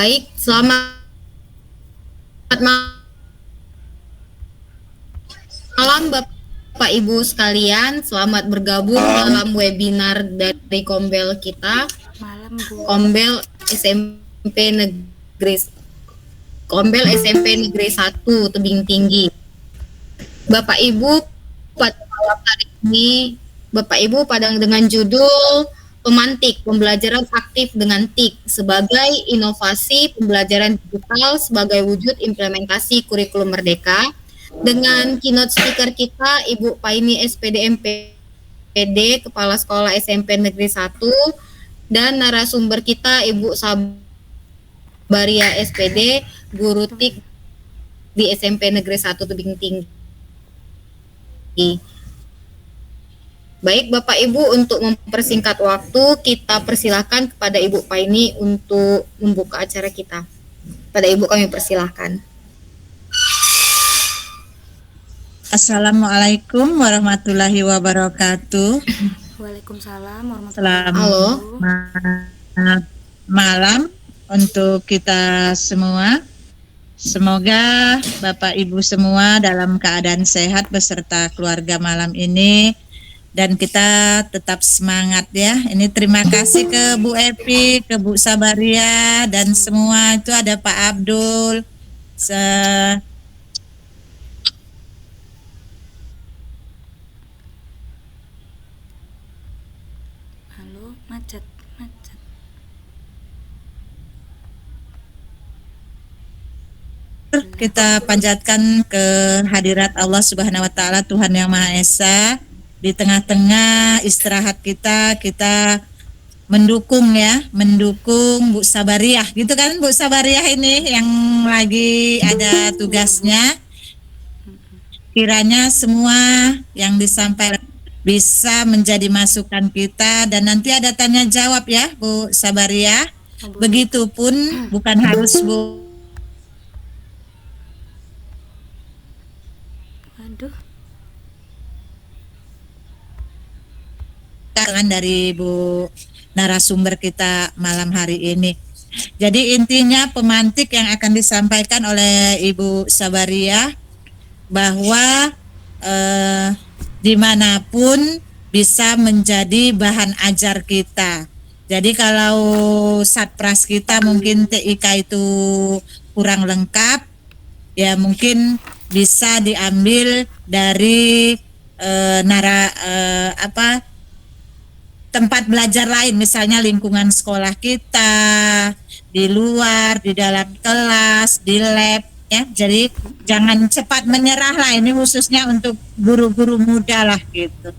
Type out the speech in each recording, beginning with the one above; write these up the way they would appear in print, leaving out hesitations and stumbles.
Baik, selamat malam Bapak Ibu sekalian. Selamat bergabung dalam webinar dari Kombel kita. Malam, Bu. Kombel SMP Negeri Kombel SMP Negeri 1 Tebing Tinggi. Bapak Ibu, pada malam hari ini Bapak Ibu pada dengan judul Pemantik Pembelajaran Aktif dengan TIK sebagai inovasi pembelajaran digital sebagai wujud implementasi kurikulum merdeka, dengan keynote speaker kita Ibu Paini SPD MPD Kepala Sekolah SMP Negeri 1 dan narasumber kita Ibu Sabaria SPD Guru TIK di SMP Negeri 1 Tebing Tinggi. Baik Bapak Ibu, untuk mempersingkat waktu kita persilahkan kepada Ibu Paini untuk membuka acara kita. Pada Ibu kami persilahkan. Assalamualaikum warahmatullahi wabarakatuh. Waalaikumsalam warahmatullahi Selamat wabarakatuh. malam untuk kita semua. Semoga Bapak Ibu semua dalam keadaan sehat beserta keluarga malam ini, dan kita tetap semangat ya. Ini terima kasih ke Bu Epi, ke Bu Sabaria, dan semua itu ada Pak Abdul. Halo, macet. Kita panjatkan ke hadirat Allah Subhanahu wa taala, Tuhan yang Maha Esa. Di tengah-tengah istirahat kita mendukung Bu Sabariah, gitu kan Bu Sabariah ini yang lagi ada tugasnya. Kiranya semua yang disampaikan bisa menjadi masukan kita, dan nanti ada tanya jawab ya Bu Sabariah. Begitupun bukan harus Bu. Waduh. Dari Bu narasumber kita malam hari ini. Jadi intinya pemantik yang akan disampaikan oleh Ibu Sabaria bahwa dimanapun bisa menjadi bahan ajar kita. Jadi kalau satpras kita mungkin TIK itu kurang lengkap, ya mungkin bisa diambil dari tempat belajar lain, misalnya lingkungan sekolah kita, di luar, di dalam kelas, di lab ya. Jadi jangan cepat menyerah lah, ini khususnya untuk guru-guru muda lah gitu.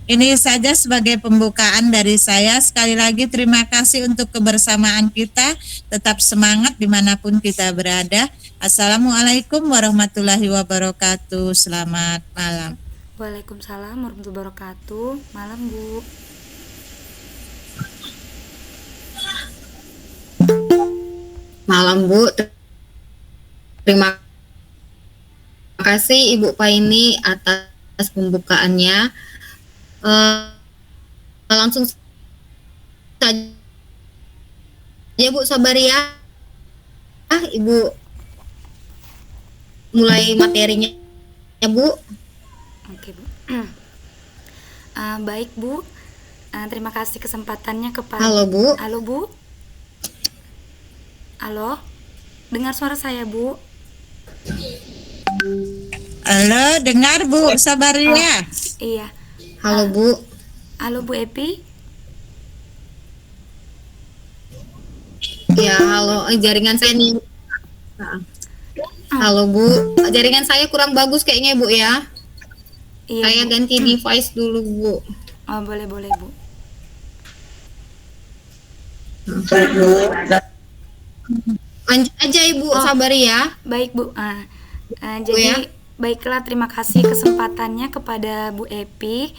Ini saja sebagai pembukaan dari saya. Sekali lagi terima kasih untuk kebersamaan kita. Tetap semangat dimanapun kita berada. Assalamualaikum warahmatullahi wabarakatuh. Selamat malam. Waalaikumsalam warahmatullahi wabarakatuh. Malam, Bu. Malam Bu, terima kasih Ibu Paini atas pembukaannya. Langsung saja Bu Sabaria, Ibu mulai materinya ya Bu. Oke, Bu. Baik, Bu. Terima kasih kesempatannya kepada. Halo Bu. Halo, Bu. Halo, dengar suara saya, Bu? Halo, dengar Bu Sabaria? Iya. Halo Bu. Halo, Bu Epi. Ya, halo. Jaringan saya nih. Halo Bu, jaringan saya kurang bagus kayaknya Bu ya. Iya, Saya Bu. ganti device dulu Bu. Oh, boleh, Bu. Lanjut aja Ibu Sabaria. Baik, Bu. Jadi baiklah, terima kasih kesempatannya kepada Bu Epi.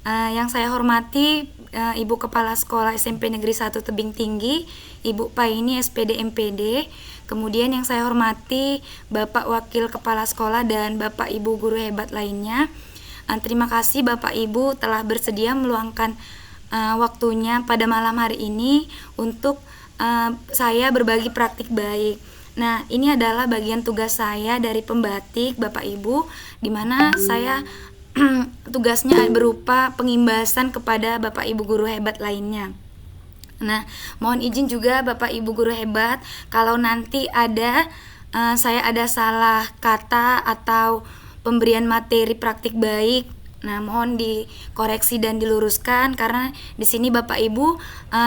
Yang saya hormati Ibu Kepala Sekolah SMP Negeri 1 Tebing Tinggi, Ibu Paini SPD MPD. Kemudian yang saya hormati Bapak Wakil Kepala Sekolah dan Bapak Ibu guru hebat lainnya. Terima kasih Bapak Ibu telah bersedia meluangkan waktunya pada malam hari ini untuk saya berbagi praktik baik. Nah, ini adalah bagian tugas saya dari pembatik Bapak Ibu, di mana saya tugasnya berupa pengimbasan kepada Bapak Ibu guru hebat lainnya. Nah, mohon izin juga Bapak Ibu guru hebat, kalau nanti saya ada salah kata atau pemberian materi praktik baik, nah mohon dikoreksi dan diluruskan, karena di sini Bapak Ibu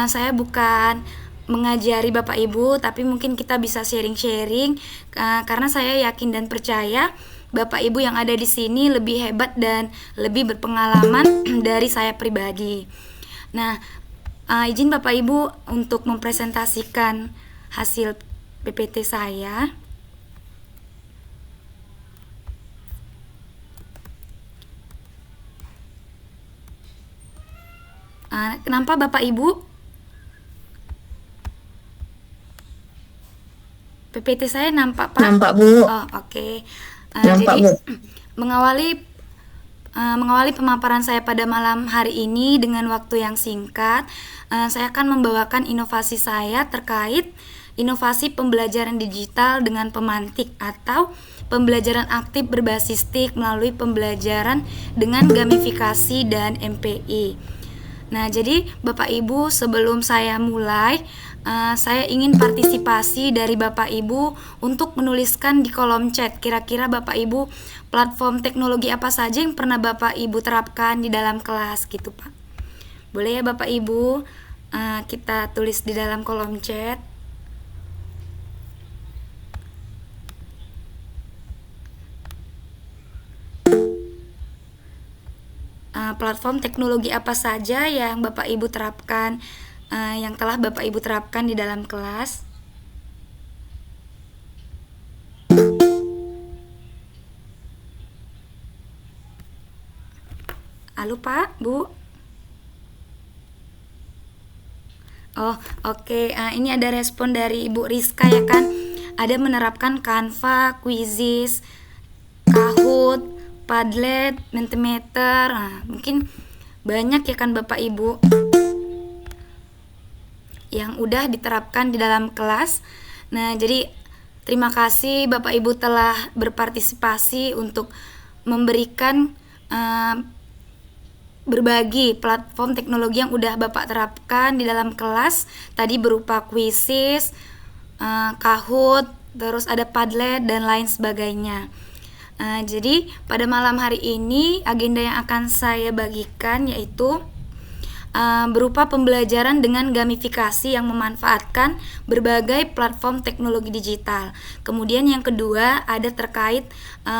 saya bukan mengajari Bapak Ibu, tapi mungkin kita bisa sharing-sharing, karena saya yakin dan percaya Bapak Ibu yang ada di sini lebih hebat dan lebih berpengalaman dari saya pribadi. Nah, izin Bapak Ibu untuk mempresentasikan hasil PPT saya. Kenapa Bapak Ibu? PPT saya nampak Pak? Nampak, Bu. Oh, oke. Nampak, Jadi Bu. mengawali pemaparan saya pada malam hari ini dengan waktu yang singkat, saya akan membawakan inovasi saya terkait inovasi pembelajaran digital dengan pemantik atau pembelajaran aktif berbasis TIK melalui pembelajaran dengan gamifikasi dan MPI. Nah, jadi Bapak Ibu, sebelum saya mulai, saya ingin partisipasi dari Bapak Ibu untuk menuliskan di kolom chat kira-kira Bapak Ibu platform teknologi apa saja yang pernah Bapak Ibu terapkan di dalam kelas gitu Pak. Boleh ya Bapak Ibu, kita tulis di dalam kolom chat. Platform teknologi apa saja yang Bapak Ibu terapkan, yang telah Bapak Ibu terapkan di dalam kelas. Halo Pak, Bu. Oh, oke. Ini ada respon dari Ibu Rizka ya kan. Ada menerapkan Canva, Quizzes, Kahoot, Padlet, Mentimeter. Nah, mungkin banyak ya kan Bapak Ibu yang udah diterapkan di dalam kelas. Nah, jadi terima kasih Bapak Ibu telah berpartisipasi untuk memberikan berbagi platform teknologi yang udah Bapak terapkan di dalam kelas. Tadi berupa Quizzes, Kahoot, terus ada Padlet dan lain sebagainya. Jadi pada malam hari ini agenda yang akan saya bagikan yaitu berupa pembelajaran dengan gamifikasi yang memanfaatkan berbagai platform teknologi digital. Kemudian yang kedua ada terkait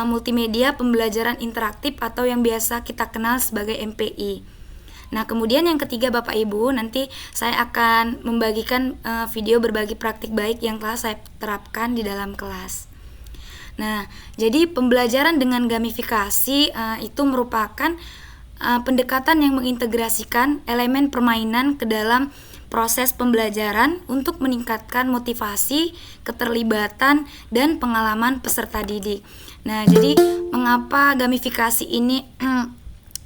multimedia pembelajaran interaktif atau yang biasa kita kenal sebagai MPI. Nah, kemudian yang ketiga Bapak Ibu, nanti saya akan membagikan video berbagi praktik baik yang telah saya terapkan di dalam kelas. Nah, jadi pembelajaran dengan gamifikasi itu merupakan pendekatan yang mengintegrasikan elemen permainan ke dalam proses pembelajaran untuk meningkatkan motivasi, keterlibatan, dan pengalaman peserta didik. Nah, jadi mengapa gamifikasi ini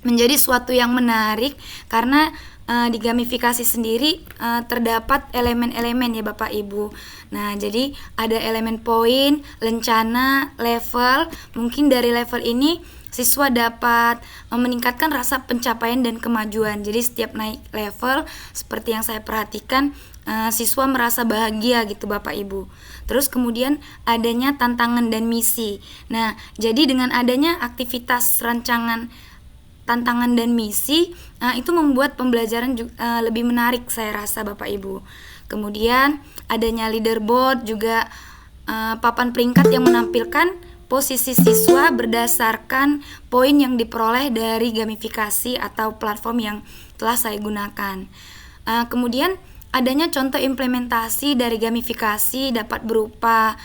menjadi suatu yang menarik? Karena di gamifikasi sendiri terdapat elemen-elemen ya Bapak Ibu. Nah, jadi ada elemen poin, lencana, level. Mungkin dari level ini siswa dapat meningkatkan rasa pencapaian dan kemajuan. Jadi setiap naik level, seperti yang saya perhatikan, siswa merasa bahagia gitu Bapak Ibu. Terus kemudian adanya tantangan dan misi. Nah, jadi dengan adanya aktivitas rancangan tantangan dan misi, itu membuat pembelajaran lebih menarik saya rasa Bapak Ibu. Kemudian adanya leaderboard juga, papan peringkat yang menampilkan posisi siswa berdasarkan poin yang diperoleh dari gamifikasi atau platform yang telah saya gunakan. Kemudian adanya contoh implementasi dari gamifikasi dapat berupa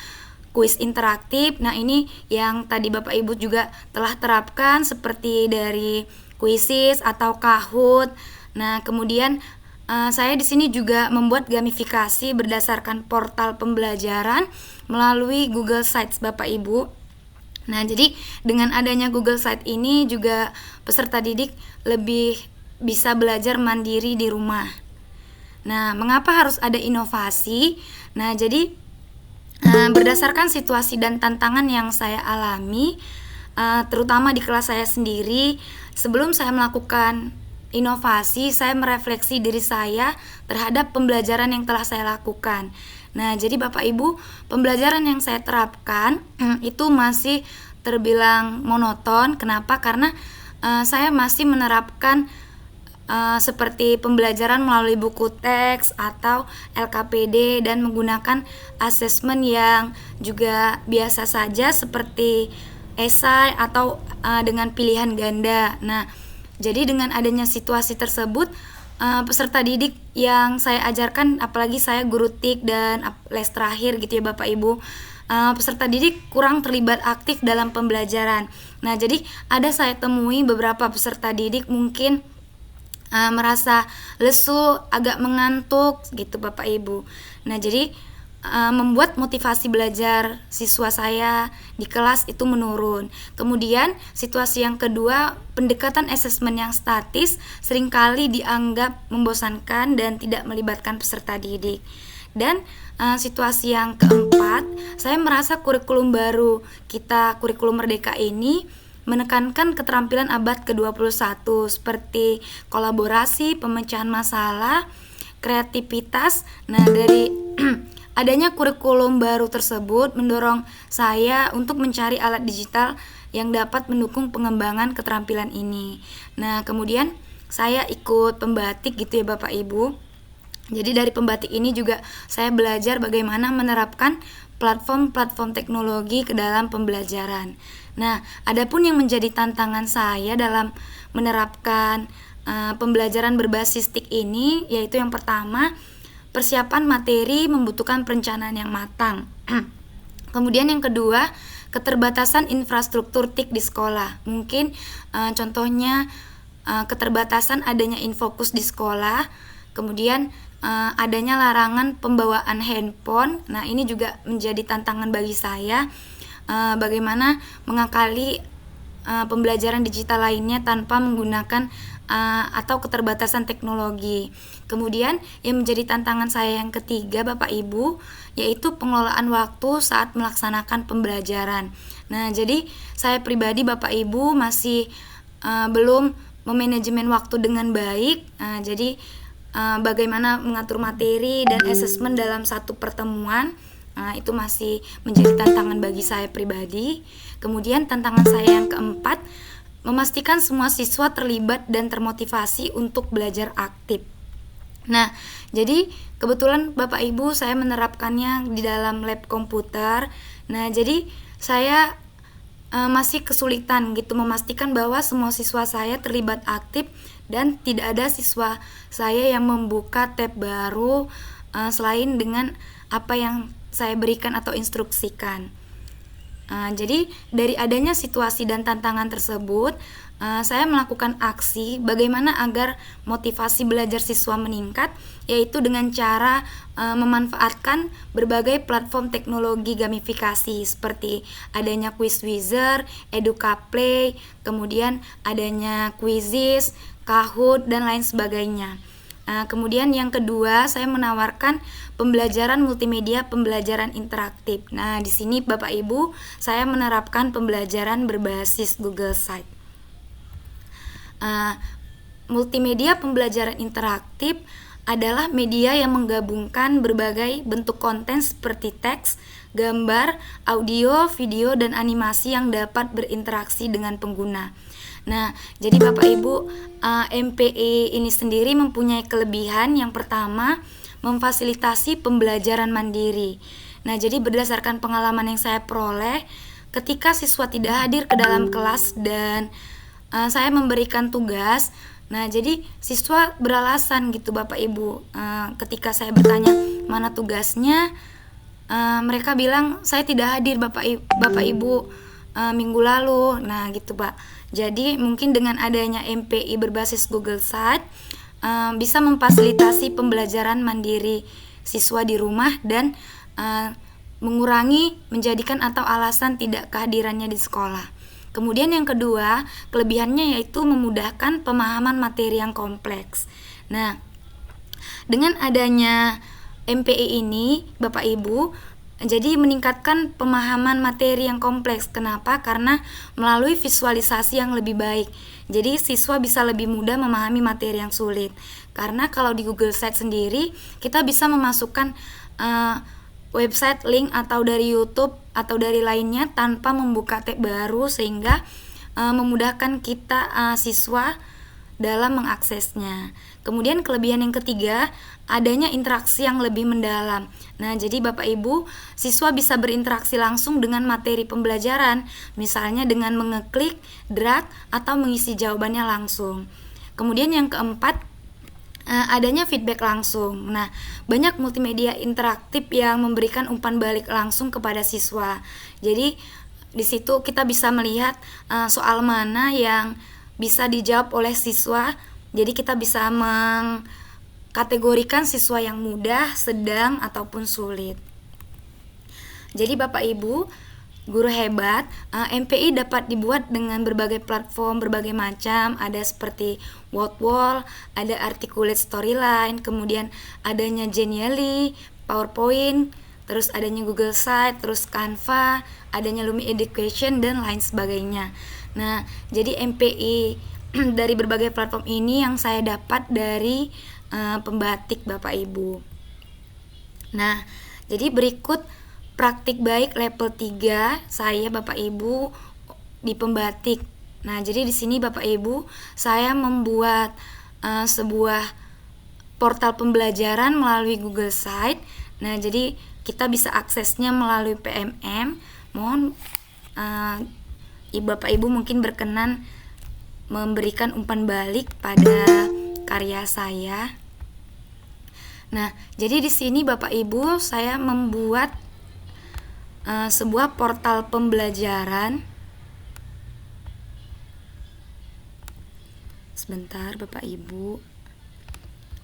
kuis interaktif. Nah, ini yang tadi Bapak Ibu juga telah terapkan seperti dari Quizzes atau Kahoot. Nah, kemudian saya di sini juga membuat gamifikasi berdasarkan portal pembelajaran melalui Google Sites Bapak Ibu. Nah, jadi dengan adanya Google Sites ini juga peserta didik lebih bisa belajar mandiri di rumah. Nah, mengapa harus ada inovasi? Nah, jadi berdasarkan situasi dan tantangan yang saya alami, terutama di kelas saya sendiri, sebelum saya melakukan inovasi, saya merefleksi diri saya terhadap pembelajaran yang telah saya lakukan. Nah, jadi Bapak Ibu, pembelajaran yang saya terapkan itu masih terbilang monoton. Kenapa? Karena saya masih menerapkan seperti pembelajaran melalui buku teks atau LKPD dan menggunakan asesmen yang juga biasa saja seperti esai atau dengan pilihan ganda. Nah, jadi dengan adanya situasi tersebut, peserta didik yang saya ajarkan, apalagi saya guru TIK dan les terakhir gitu ya Bapak Ibu, peserta didik kurang terlibat aktif dalam pembelajaran. Nah, jadi ada saya temui beberapa peserta didik mungkin merasa lesu, agak mengantuk gitu Bapak Ibu. Nah, jadi membuat motivasi belajar siswa saya di kelas itu menurun. Kemudian situasi yang kedua, pendekatan asesmen yang statis seringkali dianggap membosankan dan tidak melibatkan peserta didik. Dan situasi yang keempat, saya merasa kurikulum baru kita, kurikulum Merdeka ini menekankan keterampilan abad ke-21 seperti kolaborasi, pemecahan masalah, kreativitas. Nah, dari adanya kurikulum baru tersebut mendorong saya untuk mencari alat digital yang dapat mendukung pengembangan keterampilan ini. Nah, kemudian saya ikut pembatik gitu ya Bapak Ibu. Jadi dari pembatik ini juga saya belajar bagaimana menerapkan platform-platform teknologi ke dalam pembelajaran. Nah, adapun yang menjadi tantangan saya dalam menerapkan pembelajaran berbasis TIK ini, yaitu yang pertama, persiapan materi membutuhkan perencanaan yang matang. Kemudian yang kedua, keterbatasan infrastruktur TIK di sekolah. Mungkin contohnya keterbatasan adanya infokus di sekolah, kemudian adanya larangan pembawaan handphone. Nah, ini juga menjadi tantangan bagi saya, bagaimana mengakali pembelajaran digital lainnya tanpa menggunakan atau keterbatasan teknologi. Kemudian yang menjadi tantangan saya yang ketiga Bapak Ibu, yaitu pengelolaan waktu saat melaksanakan pembelajaran. Nah, jadi saya pribadi Bapak Ibu masih belum memanajemen waktu dengan baik. Jadi bagaimana mengatur materi dan asesmen dalam satu pertemuan, itu masih menjadi tantangan bagi saya pribadi. Kemudian tantangan saya yang keempat, memastikan semua siswa terlibat dan termotivasi untuk belajar aktif. Nah, jadi kebetulan Bapak Ibu saya menerapkannya di dalam lab komputer. Nah, jadi saya masih kesulitan gitu memastikan bahwa semua siswa saya terlibat aktif dan tidak ada siswa saya yang membuka tab baru selain dengan apa yang saya berikan atau instruksikan. Jadi dari adanya situasi dan tantangan tersebut, saya melakukan aksi bagaimana agar motivasi belajar siswa meningkat, yaitu dengan cara memanfaatkan berbagai platform teknologi gamifikasi seperti adanya Quizwizard, EducaPlay, kemudian adanya Quizizz, Kahoot, dan lain sebagainya. Kemudian yang kedua, saya menawarkan pembelajaran multimedia, pembelajaran interaktif. Nah, di sini Bapak Ibu, saya menerapkan pembelajaran berbasis Google Site. Multimedia pembelajaran interaktif adalah media yang menggabungkan berbagai bentuk konten seperti teks, gambar, audio, video, dan animasi yang dapat berinteraksi dengan pengguna. Nah, jadi Bapak Ibu, MPI ini sendiri mempunyai kelebihan. Yang pertama, memfasilitasi pembelajaran mandiri. Nah, jadi berdasarkan pengalaman yang saya peroleh, ketika siswa tidak hadir ke dalam kelas dan saya memberikan tugas, nah jadi siswa beralasan gitu Bapak Ibu. Ketika saya bertanya mana tugasnya, mereka bilang saya tidak hadir Bapak Ibu minggu lalu. Nah gitu Pak. Jadi mungkin dengan adanya MPI berbasis Google Site bisa memfasilitasi pembelajaran mandiri siswa di rumah dan mengurangi menjadikan atau alasan tidak kehadirannya di sekolah. Kemudian yang kedua, kelebihannya yaitu memudahkan pemahaman materi yang kompleks. Nah, Dengan adanya MPI ini, Bapak Ibu, jadi meningkatkan pemahaman materi yang kompleks. Kenapa? Karena melalui visualisasi yang lebih baik. Jadi siswa bisa lebih mudah memahami materi yang sulit. Karena kalau di Google Sites sendiri, kita bisa memasukkan website, link, atau dari YouTube atau dari lainnya tanpa membuka tab baru, sehingga memudahkan kita siswa dalam mengaksesnya. Kemudian kelebihan yang ketiga, adanya interaksi yang lebih mendalam. Nah, jadi Bapak Ibu, siswa bisa berinteraksi langsung dengan materi pembelajaran, misalnya dengan mengeklik, drag, atau mengisi jawabannya langsung. Kemudian yang keempat, adanya feedback langsung. Nah, banyak multimedia interaktif yang memberikan umpan balik langsung kepada siswa. Jadi di situ kita bisa melihat soal mana yang bisa dijawab oleh siswa. Jadi kita bisa mengkategorikan siswa yang mudah, sedang, ataupun sulit. Jadi Bapak Ibu, guru hebat, MPI dapat dibuat dengan berbagai platform, berbagai macam. Ada seperti Wordwall, ada Articulate Storyline, kemudian adanya Genially, PowerPoint, terus adanya Google Sites, terus Canva, adanya Lumi Education, dan lain sebagainya. Nah, jadi MPI dari berbagai platform ini yang saya dapat dari pembatik Bapak Ibu. Nah, jadi berikut praktik baik level 3 saya Bapak Ibu di pembatik. Nah, jadi di sini Bapak Ibu saya membuat sebuah portal pembelajaran melalui Google Site. Nah, jadi kita bisa aksesnya melalui PMM. Mohon Bapak Ibu mungkin berkenan memberikan umpan balik pada karya saya. Nah, jadi di sini Bapak Ibu saya membuat sebuah portal pembelajaran. Sebentar Bapak Ibu.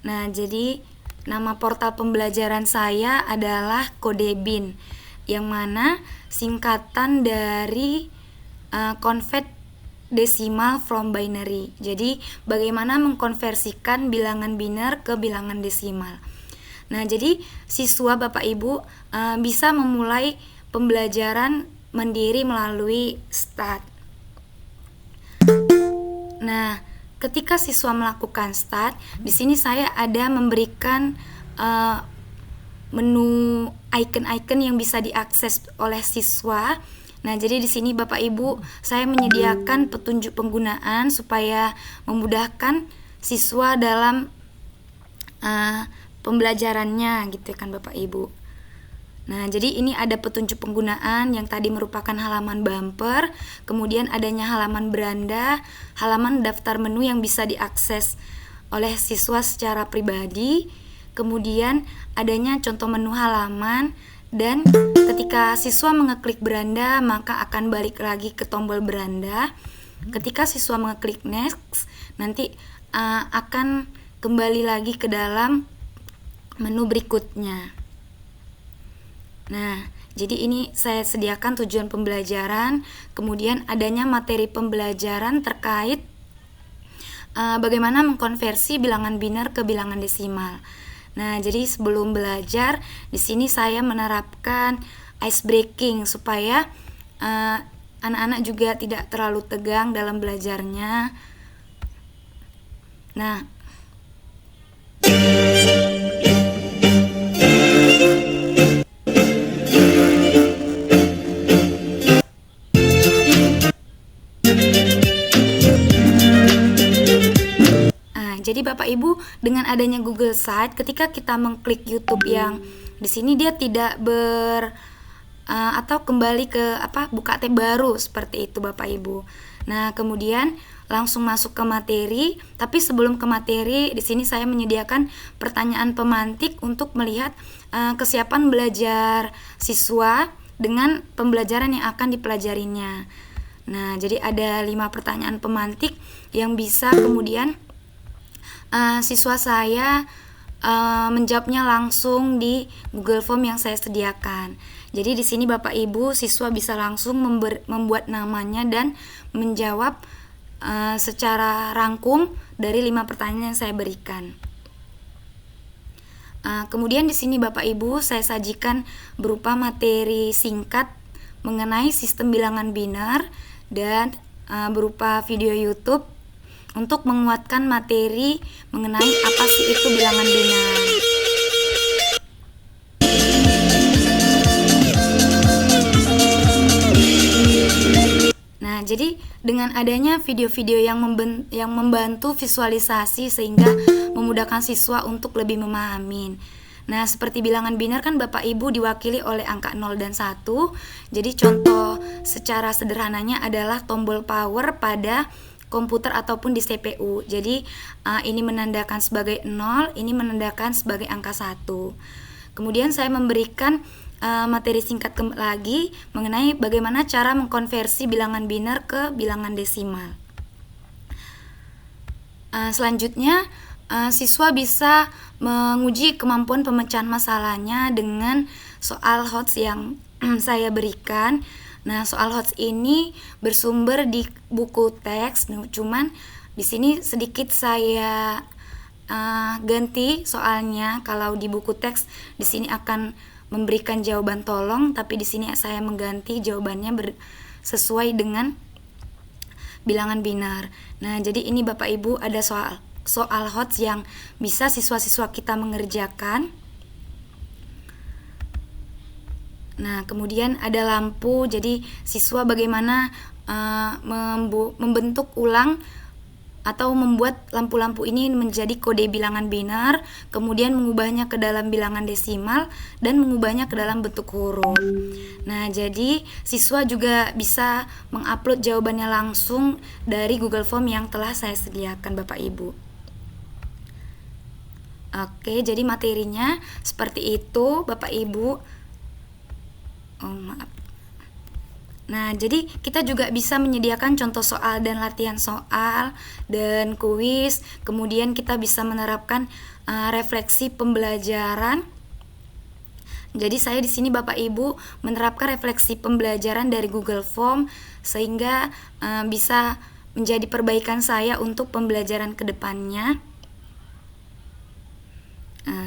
Nah, jadi nama portal pembelajaran saya adalah Kodebin, yang mana singkatan dari convert decimal from binary. Jadi bagaimana mengkonversikan bilangan biner ke bilangan desimal. Nah, jadi siswa Bapak Ibu bisa memulai pembelajaran mandiri melalui START. Nah, ketika siswa melakukan START, di sini saya ada memberikan menu icon-icon yang bisa diakses oleh siswa. Nah, jadi di sini Bapak Ibu saya menyediakan petunjuk penggunaan supaya memudahkan siswa dalam pembelajarannya, gitu kan Bapak Ibu. Nah, jadi ini ada petunjuk penggunaan yang tadi merupakan halaman bumper, kemudian adanya halaman beranda, halaman daftar menu yang bisa diakses oleh siswa secara pribadi, kemudian adanya contoh menu halaman, dan ketika siswa mengeklik beranda maka akan balik lagi ke tombol beranda. Ketika siswa mengeklik next, nanti akan kembali lagi ke dalam menu berikutnya. Nah, jadi ini saya sediakan tujuan pembelajaran, kemudian adanya materi pembelajaran terkait bagaimana mengkonversi bilangan biner ke bilangan desimal. Nah, jadi sebelum belajar, di sini saya menerapkan ice breaking supaya anak-anak juga tidak terlalu tegang dalam belajarnya. Nah, jadi Bapak Ibu, dengan adanya Google Site, ketika kita mengklik YouTube yang di sini dia tidak atau kembali ke buka tab baru seperti itu Bapak Ibu. Nah, kemudian langsung masuk ke materi, tapi sebelum ke materi di sini saya menyediakan pertanyaan pemantik untuk melihat kesiapan belajar siswa dengan pembelajaran yang akan dipelajarinya. Nah, jadi ada 5 pertanyaan pemantik yang bisa kemudian siswa saya menjawabnya langsung di Google Form yang saya sediakan. Jadi di sini Bapak Ibu siswa bisa langsung membuat namanya dan menjawab secara rangkum dari 5 pertanyaan yang saya berikan. Kemudian di sini Bapak Ibu saya sajikan berupa materi singkat mengenai sistem bilangan biner dan berupa video YouTube untuk menguatkan materi mengenai apa sih itu bilangan biner. Nah, jadi dengan adanya video-video yang membantu visualisasi sehingga memudahkan siswa untuk lebih memahami. Nah, seperti bilangan biner kan Bapak Ibu diwakili oleh angka 0 dan 1. Jadi contoh secara sederhananya adalah tombol power pada komputer ataupun di CPU. Jadi ini menandakan sebagai 0, ini menandakan sebagai angka 1. Kemudian saya memberikan materi singkat lagi mengenai bagaimana cara mengkonversi bilangan biner ke bilangan desimal. Selanjutnya, siswa bisa menguji kemampuan pemecahan masalahnya dengan soal HOTS yang saya berikan. Nah, soal HOTS ini bersumber di buku teks, cuman di sini sedikit saya ganti soalnya. Kalau di buku teks di sini akan memberikan jawaban tolong, tapi di sini saya mengganti jawabannya sesuai dengan bilangan biner. Nah, jadi ini Bapak Ibu ada soal HOTS yang bisa siswa-siswa kita mengerjakan. Nah, kemudian ada lampu, jadi siswa bagaimana membentuk ulang atau membuat lampu-lampu ini menjadi kode bilangan biner, kemudian mengubahnya ke dalam bilangan desimal dan mengubahnya ke dalam bentuk huruf. Nah, jadi siswa juga bisa mengupload jawabannya langsung dari Google Form yang telah saya sediakan Bapak Ibu. Oke, jadi materinya seperti itu Bapak Ibu. Maaf. Nah, jadi kita juga bisa menyediakan contoh soal dan latihan soal dan kuis. Kemudian kita bisa menerapkan refleksi pembelajaran. Jadi saya di sini Bapak Ibu menerapkan refleksi pembelajaran dari Google Form sehingga bisa menjadi perbaikan saya untuk pembelajaran ke depannya.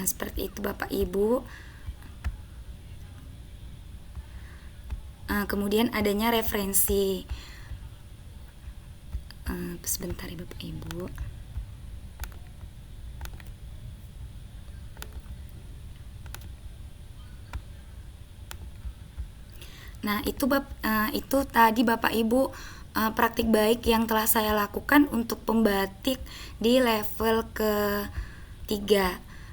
Seperti itu Bapak Ibu. Kemudian adanya referensi. Sebentar ya Bapak Ibu. Nah, itu tadi Bapak Ibu praktik baik yang telah saya lakukan untuk pembatik di level ke-3.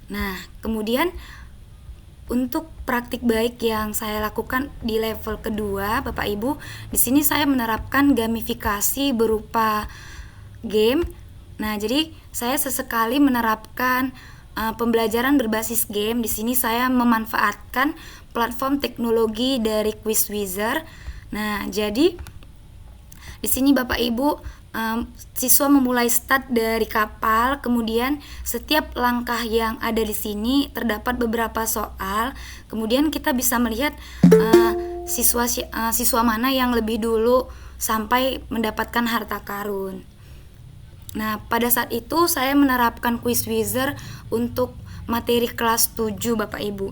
Nah, kemudian untuk praktik baik yang saya lakukan di level kedua, Bapak Ibu, di sini saya menerapkan gamifikasi berupa game. Nah, jadi saya sesekali menerapkan pembelajaran berbasis game. Di sini saya memanfaatkan platform teknologi dari Quizizzer. Nah, jadi di sini Bapak Ibu siswa memulai start dari kapal, kemudian setiap langkah yang ada di sini terdapat beberapa soal, kemudian kita bisa melihat siswa mana yang lebih dulu sampai mendapatkan harta karun. Nah, pada saat itu saya menerapkan Quizizzer untuk materi kelas 7 Bapak Ibu.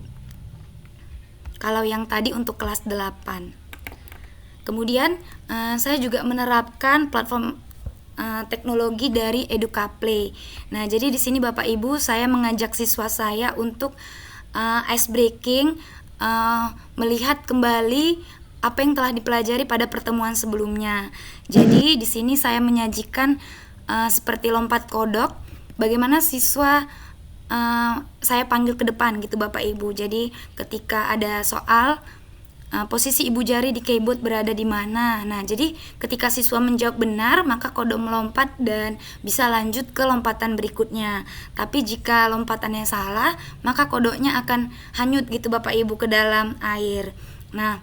Kalau yang tadi untuk kelas 8. Kemudian saya juga menerapkan platform teknologi dari Educaplay. Nah, jadi di sini Bapak Ibu saya mengajak siswa saya untuk ice breaking, melihat kembali apa yang telah dipelajari pada pertemuan sebelumnya. Jadi di sini saya menyajikan seperti lompat kodok, bagaimana siswa saya panggil ke depan gitu Bapak Ibu. Jadi ketika ada soal, posisi ibu jari di keyboard berada di mana. Nah, jadi ketika siswa menjawab benar, maka kodok melompat dan bisa lanjut ke lompatan berikutnya. Tapi jika lompatannya salah, maka kodoknya akan hanyut gitu Bapak Ibu ke dalam air. Nah,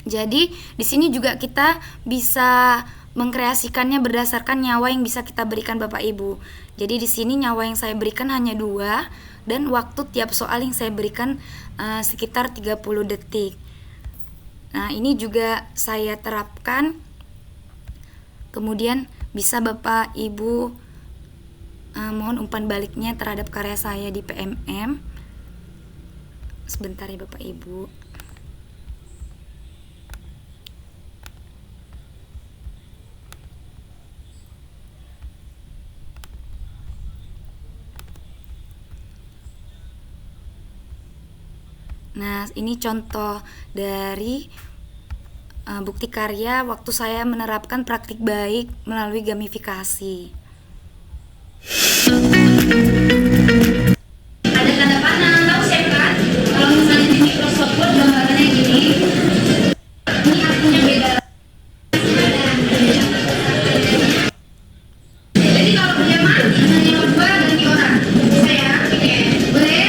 jadi di sini juga kita bisa mengkreasikannya berdasarkan nyawa yang bisa kita berikan Bapak Ibu. Jadi di sini nyawa yang saya berikan hanya 2 dan waktu tiap soal yang saya berikan sekitar 30 detik. Nah, ini juga saya terapkan. Kemudian bisa Bapak Ibu mohon umpan baliknya terhadap karya saya di PMM. Sebentar ya Bapak Ibu. Nah, ini contoh dari bukti karya waktu saya menerapkan praktik baik melalui gamifikasi. Ada tanda panah, tahu saya kan? Kalau misalnya di Microsoft Word gambarannya gini, ini artinya beda. Jadi kalau pinjaman, misalnya berdua ganti orang. Saya, oke, boleh,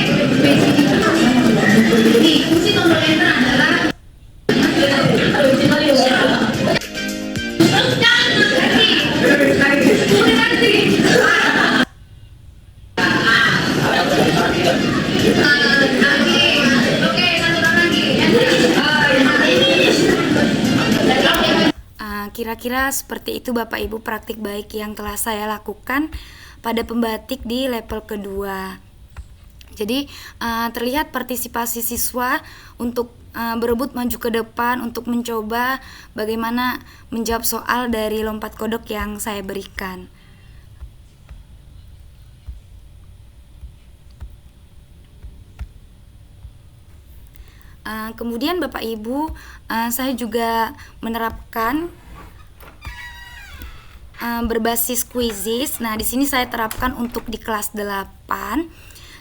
nih, fungsi tombol enter adalah Kira-kira seperti itu Bapak Ibu praktik baik yang telah saya lakukan pada pembatik di level kedua. Jadi terlihat partisipasi siswa untuk berebut maju ke depan untuk mencoba bagaimana menjawab soal dari lompat kodok yang saya berikan. Kemudian Bapak Ibu, saya juga menerapkan berbasis quizzes. Nah, di sini saya terapkan untuk di kelas 8.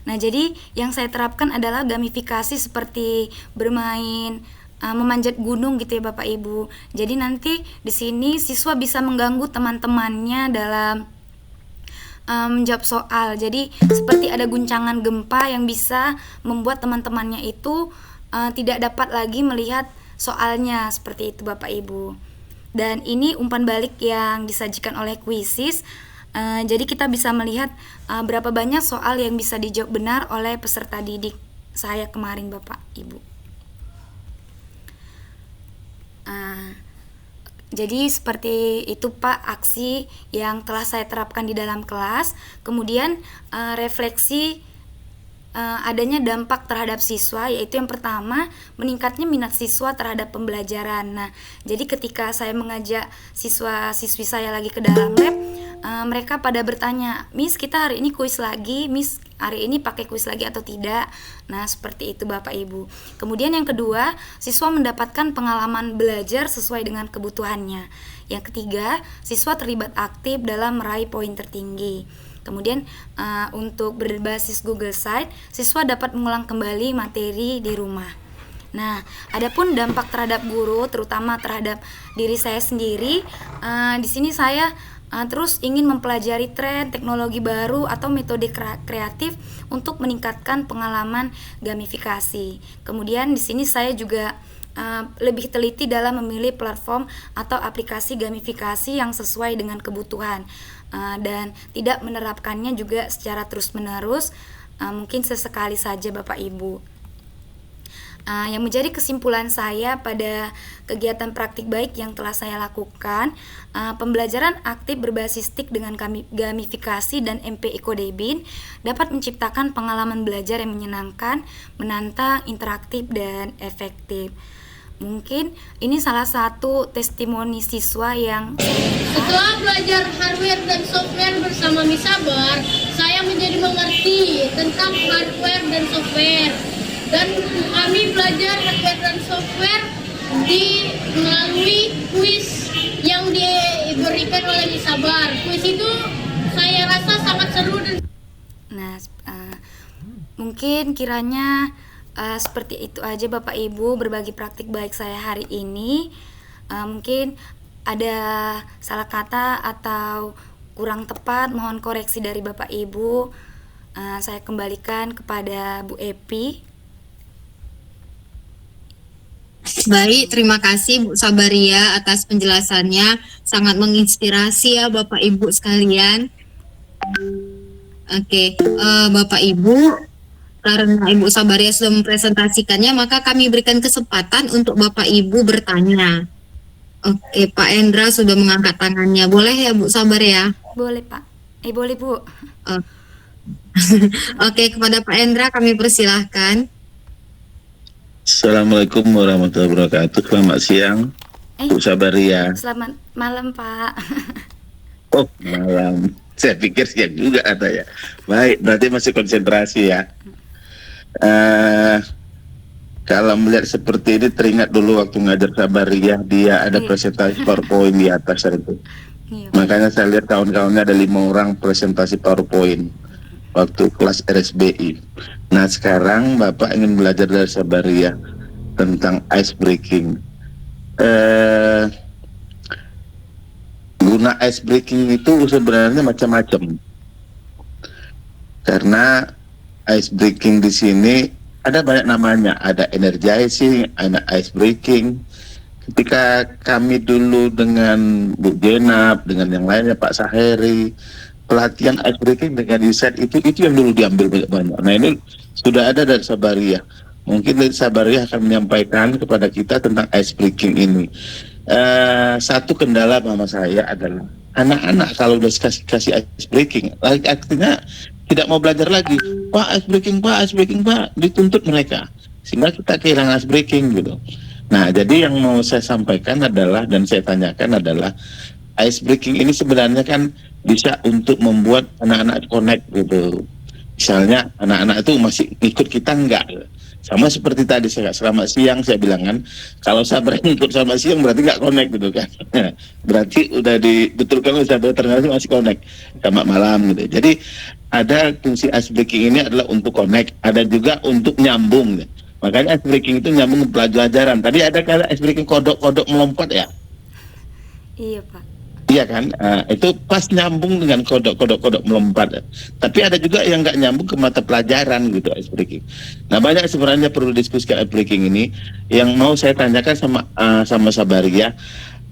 Nah, jadi yang saya terapkan adalah gamifikasi seperti bermain memanjat gunung gitu ya Bapak Ibu. Jadi nanti di sini siswa bisa mengganggu teman-temannya dalam menjawab soal. Jadi seperti ada guncangan gempa yang bisa membuat teman-temannya itu tidak dapat lagi melihat soalnya, seperti itu Bapak Ibu. Dan ini umpan balik yang disajikan oleh quizzes. Jadi kita bisa melihat berapa banyak soal yang bisa dijawab benar oleh peserta didik saya kemarin Bapak Ibu. Jadi seperti itu Pak aksi yang telah saya terapkan di dalam kelas. Kemudian refleksi adanya dampak terhadap siswa, yaitu yang pertama meningkatnya minat siswa terhadap pembelajaran. Nah, jadi ketika saya mengajak siswa-siswi saya lagi ke dalam lab, mereka pada bertanya, Miss kita hari ini kuis lagi, Miss hari ini pakai kuis lagi atau tidak. Nah, seperti itu Bapak Ibu. Kemudian yang kedua, siswa mendapatkan pengalaman belajar sesuai dengan kebutuhannya. Yang ketiga, siswa terlibat aktif dalam meraih poin tertinggi. Kemudian untuk berbasis Google Site, siswa dapat mengulang kembali materi di rumah. Nah, adapun dampak terhadap guru, terutama terhadap diri saya sendiri, di sini saya terus ingin mempelajari tren, teknologi baru atau metode kreatif untuk meningkatkan pengalaman gamifikasi. Kemudian di sini saya juga lebih teliti dalam memilih platform atau aplikasi gamifikasi yang sesuai dengan kebutuhan. Dan tidak menerapkannya juga secara terus-menerus, mungkin sesekali saja Bapak Ibu. Yang menjadi kesimpulan saya pada kegiatan praktik baik yang telah saya lakukan, pembelajaran aktif berbasis TIK dengan gamifikasi dan MP Ekodebin dapat menciptakan pengalaman belajar yang menyenangkan, menantang, interaktif, dan efektif. Mungkin ini salah satu testimoni siswa yang setelah belajar hardware dan software bersama Miss Sabar, saya menjadi mengerti tentang hardware dan software. Dan kami belajar hardware dan software melalui kuis yang diberikan oleh Miss Sabar. Kuis itu saya rasa sangat seru dan mungkin kiranya seperti itu aja Bapak Ibu berbagi praktik baik saya hari ini. Mungkin ada salah kata atau kurang tepat, mohon koreksi dari Bapak Ibu. Saya kembalikan kepada Bu Epi. Baik, terima kasih Bu Sabaria atas penjelasannya, sangat menginspirasi ya Bapak Ibu sekalian. Oke, Bapak Ibu, karena Ibu Sabaria sudah mempresentasikannya, maka kami berikan kesempatan untuk Bapak Ibu bertanya. Oke, Pak Endra sudah mengangkat tangannya. Boleh ya Bu Sabaria? Boleh Pak. Boleh Bu. Oke, kepada Pak Endra kami persilahkan. Assalamualaikum warahmatullahi wabarakatuh. Selamat siang, Bu Sabaria. Selamat malam, Pak. Oh, malam. Saya pikir siang juga ada ya. Baik, berarti masih konsentrasi ya. Kalau melihat seperti ini teringat dulu waktu ngajar Sabaria, dia ada presentasi PowerPoint di atas itu. Iya, Pak. Makanya saya lihat kawan-kawannya ada 5 orang presentasi PowerPoint waktu kelas RSBI. Nah sekarang Bapak ingin belajar dari Sabaria tentang ice breaking. Guna ice breaking itu sebenarnya macam-macam. Karena ice breaking di sini ada banyak namanya, ada energizing, ada ice breaking. Ketika kami dulu dengan Bu Jenab, dengan yang lainnya Pak Saheri, pelatihan ice breaking dengan Yuset itu yang dulu diambil banyak-banyak. Nah ini sudah ada dari Sabaria. Mungkin dari Sabaria akan menyampaikan kepada kita tentang ice breaking ini. Satu kendala mama saya adalah anak-anak kalau udah kasih ice breaking, artinya tidak mau belajar lagi. Pak ice breaking Pak, dituntut mereka. Sehingga kita kehilangan ice breaking gitu. Nah jadi yang mau saya sampaikan adalah, dan saya tanyakan adalah, ice breaking ini sebenarnya kan bisa untuk membuat anak-anak connect gitu. Misalnya anak-anak itu masih ikut kita enggak. Sama seperti tadi saya selamat siang saya bilang kan, kalau Sabar ikut selamat siang berarti enggak connect gitu kan. Berarti udah dibetulkan oleh Sabar ternyata masih connect selamat malam gitu. Jadi ada fungsi ice breaking ini adalah untuk connect, ada juga untuk nyambung. Makanya ice breaking itu nyambung ke pelajaran. Tadi ada kata ice breaking kodok-kodok melompat ya. Iya, Pak. Iya kan, itu pas nyambung dengan kodok melompat. Tapi ada juga yang nggak nyambung ke mata pelajaran gitu ice breaking. Nah banyak sebenarnya perlu diskusi ice breaking ini. Yang mau saya tanyakan sama Sabaria,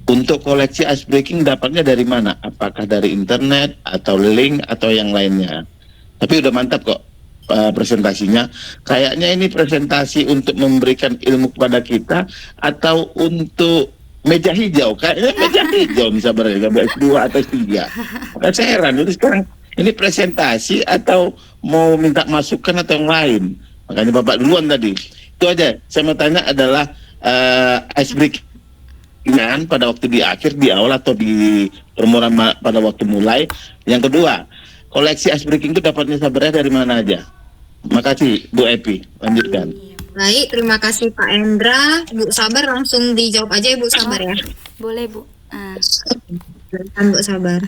untuk koleksi ice breaking dapatnya dari mana? Apakah dari internet atau link atau yang lainnya? Tapi udah mantap kok presentasinya. Kayaknya ini presentasi untuk memberikan ilmu kepada kita atau untuk meja hijau, kayaknya meja hijau bisa gambar S2 atau S3. Nah, saya heran, itu sekarang ini presentasi atau mau minta masukan atau yang lain. Makanya Bapak duluan tadi. Itu aja, saya mau tanya adalah ice breaking pada waktu di akhir, di awal atau di permulaan pada waktu mulai. Yang kedua, koleksi ice breaking itu dapatnya Sabaria dari mana aja? Makasih Bu Epi, lanjutkan. Baik, terima kasih Pak Endra. Bu Sabar langsung dijawab aja Bu Sabar ya. Boleh, Bu. Silakan Bu Sabar.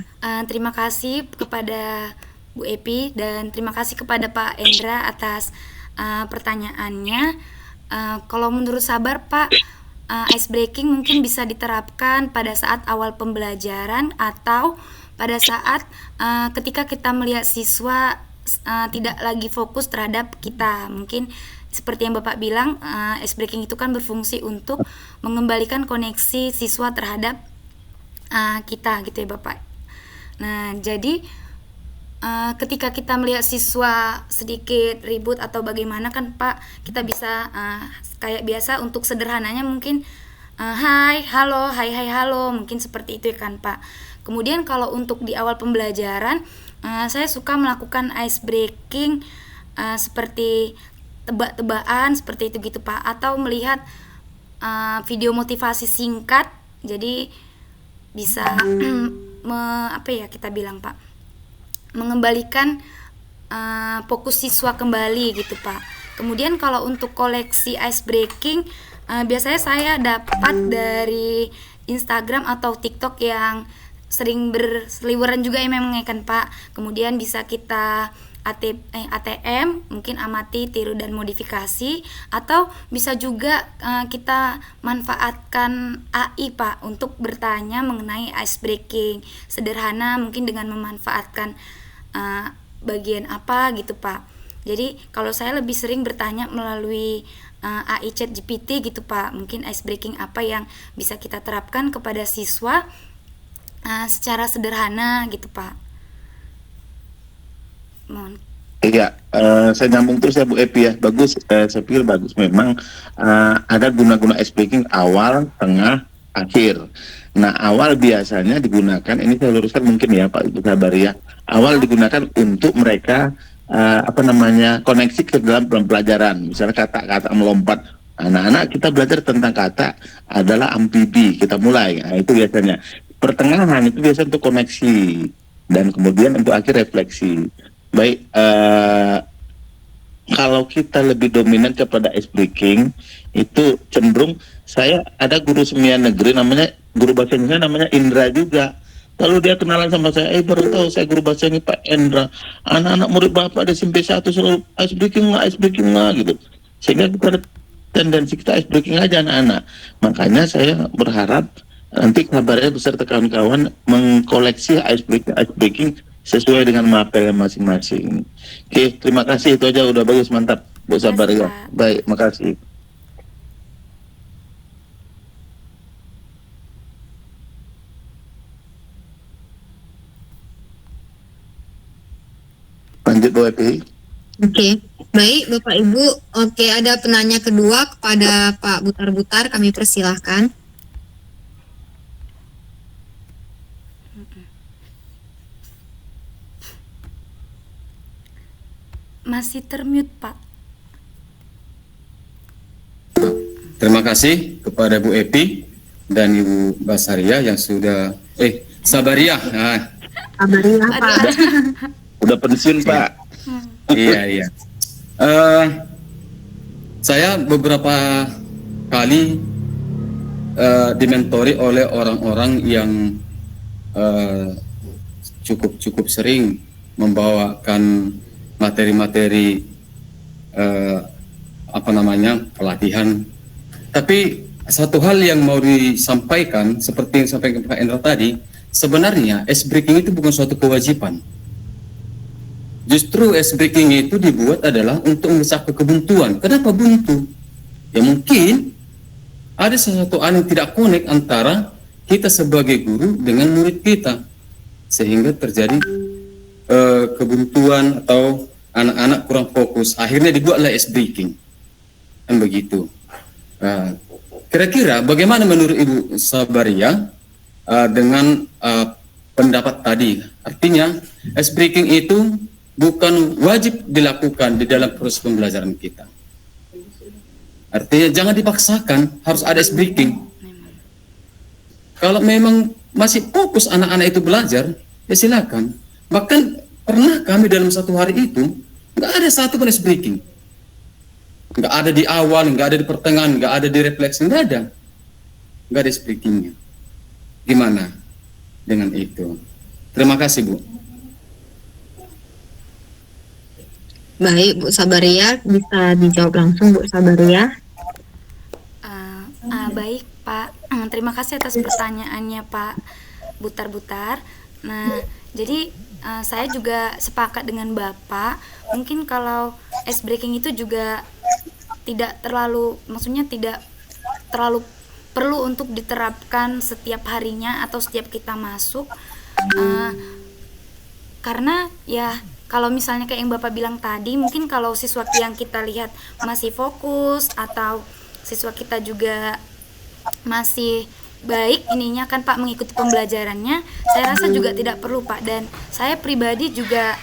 Terima kasih kepada Bu Epi dan terima kasih kepada Pak Endra atas pertanyaannya. Kalau menurut Sabar, Pak, ice breaking mungkin bisa diterapkan pada saat awal pembelajaran atau pada saat ketika kita melihat siswa tidak lagi fokus terhadap kita. Mungkin seperti yang Bapak bilang, ice breaking itu kan berfungsi untuk mengembalikan koneksi siswa terhadap kita gitu ya Bapak. Nah jadi ketika kita melihat siswa sedikit ribut atau bagaimana kan Pak, kita bisa kayak biasa untuk sederhananya mungkin hai, halo, hai, halo, mungkin seperti itu ya kan Pak. Kemudian kalau untuk di awal pembelajaran, saya suka melakukan ice breaking seperti tebak-tebakan seperti itu gitu Pak, atau melihat video motivasi singkat, jadi bisa apa ya kita bilang Pak, mengembalikan fokus siswa kembali gitu Pak. Kemudian kalau untuk koleksi ice breaking, biasanya saya dapat dari Instagram atau TikTok yang sering berseliweran juga ya memang ya kan Pak. Kemudian bisa kita ATM, mungkin amati, tiru dan modifikasi, atau bisa juga kita manfaatkan AI Pak untuk bertanya mengenai ice breaking sederhana, mungkin dengan memanfaatkan bagian apa gitu Pak. Jadi kalau saya lebih sering bertanya melalui AI ChatGPT gitu Pak, mungkin ice breaking apa yang bisa kita terapkan kepada siswa secara sederhana gitu Pak. Mohon. Iya, saya nyambung terus ya Bu Epi ya. Bagus, saya pikir bagus. Memang ada guna-guna ice breaking awal, tengah, akhir. Nah awal biasanya digunakan, ini saya luruskan mungkin ya Pak Sabaria, awal digunakan untuk mereka koneksi ke dalam pelajaran. Misalnya kata-kata melompat, Anak-anak kita belajar tentang kata adalah amfibi, kita mulai. Nah, itu biasanya. Pertengahan itu biasa untuk koneksi dan kemudian untuk akhir refleksi. Baik, kalau kita lebih dominan kepada ice breaking, itu cenderung saya ada guru semian negeri namanya guru bahasa Indonesia namanya Indra juga. Lalu dia kenalan sama saya, baru tahu saya guru bahasa ini Pak Indra. Anak-anak murid Bapak di SMP 1 selalu ice breaking lah gitu. Sehingga kita tendensi kita ice breaking aja anak-anak. Makanya saya berharap nanti kabarnya beserta kawan-kawan mengkoleksi ice breaking sesuai dengan mapel masing-masing. Oke, terima kasih, itu aja udah bagus, mantap. Bu sabar ya. Baik, makasih. Lanjut Bu Epi. Oke, baik Bapak Ibu. Oke, ada penanya kedua kepada Pak Butar-Butar, kami persilahkan. Masih termute, Pak. Terima kasih kepada Bu Epi dan Ibu Basaria yang sudah Sabaria. Nah, Kabarnya Pak. Udah pensiun Pak. iya. Saya beberapa kali dimentori oleh orang-orang yang cukup sering membawakan materi-materi pelatihan. Tapi satu hal yang mau disampaikan seperti yang disampaikan Pak Endra tadi, sebenarnya ice breaking itu bukan suatu kewajiban. Justru ice breaking itu dibuat adalah untuk memecah kebuntuan. Kenapa buntu? Ya mungkin ada sesuatu hal yang tidak connect antara kita sebagai guru dengan murid kita, sehingga terjadi kebuntuan atau anak-anak kurang fokus. Akhirnya dibuatlah ice breaking, kan begitu. Kira-kira bagaimana menurut Ibu Sabaria dengan pendapat tadi? Artinya ice breaking itu bukan wajib dilakukan di dalam proses pembelajaran kita. Artinya jangan dipaksakan harus ada ice breaking. Kalau memang masih fokus anak-anak itu belajar, ya silakan. Bahkan pernah kami dalam satu hari itu nggak ada satu pun ice breaking. Nggak ada di awal, nggak ada di pertengahan, nggak ada di refleksi, nggak ada ice breakingnya. Gimana dengan itu? Terima kasih Bu. Baik, Bu Sabaria, bisa dijawab langsung Bu Sabaria. Baik Pak, terima kasih atas pertanyaannya Pak Butar-Butar. Nah, jadi saya juga sepakat dengan Bapak. Mungkin kalau ice breaking itu juga tidak terlalu perlu untuk diterapkan setiap harinya atau setiap kita masuk, karena ya kalau misalnya kayak yang Bapak bilang tadi, mungkin kalau siswa yang kita lihat masih fokus atau siswa kita juga masih baik ininya kan Pak mengikuti pembelajarannya, saya rasa juga tidak perlu Pak. Dan saya pribadi juga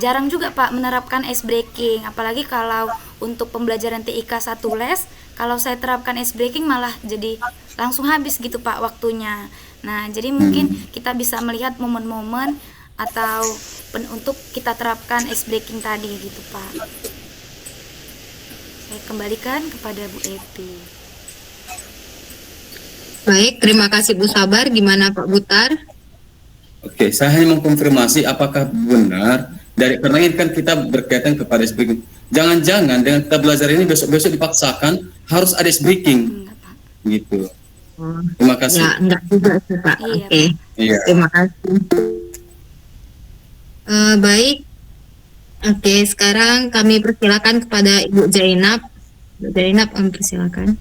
jarang juga Pak menerapkan ice breaking, apalagi kalau untuk pembelajaran TIK 1 les, kalau saya terapkan ice breaking malah jadi langsung habis gitu Pak waktunya. Nah, jadi mungkin kita bisa melihat momen-momen atau untuk kita terapkan ice breaking tadi gitu Pak. Saya kembalikan kepada Bu Epi. Baik, terima kasih Bu Sabar. Gimana Pak Butar? Oke, saya hanya mengkonfirmasi apakah benar karena ini kan kita berkaitan kepada ice breaking. Jangan-jangan dengan kita belajar ini besok-besok dipaksakan harus ada ice breaking. Enggak, Pak. Gitu. Terima kasih. Ya, enggak juga sih Pak. Iya, Oke. Iya. Terima kasih. Baik. Oke, sekarang kami persilakan kepada Ibu Zainab. Ibu Zainab, kami persilakan.